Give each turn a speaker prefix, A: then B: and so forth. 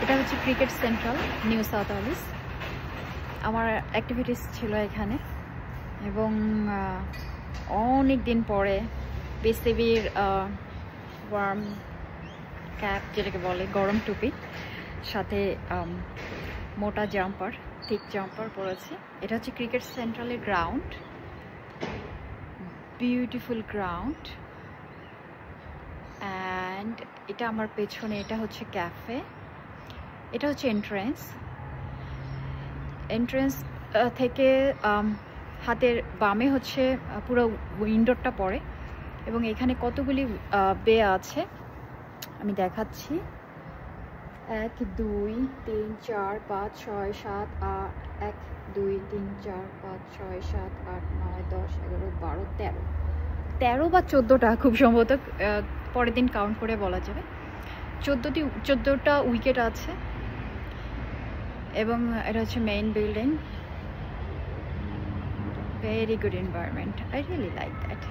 A: এটা হচ্ছে cricket Central, New South Wales. আমার অ্যাক্টিভিটিস ছিল এখানে এবং অনেক দিন পরে বিসিবির ওয়ার্ম ক্যাপ, যেটাকে বলে গরম টুপি, সাথে মোটা জাম্পার, থিক জাম্পার পরেছি। এটা হচ্ছে ক্রিকেট সেন্ট্রালের গ্রাউন্ড, বিউটিফুল গ্রাউন্ড। অ্যান্ড এটা আমার পেছনে, এটা হচ্ছে ক্যাফে, এটা হচ্ছে এন্ট্রেন্স থেকে হাতের বামে হচ্ছে পুরো উইন্ডোরটা পড়ে এবং এখানে কতগুলি বে আছে আমি দেখাচ্ছি। 1 2 3 4 5 6 7 8, 1 2 3 4 5 6 7 8 9 10 11 12 13 বা 14টা খুব সম্ভবত, পরের দিন কাউন্ট করে বলা যাবে। 14টা উইকেট আছে এবং এটা হচ্ছে main building. Very good environment, I really like that.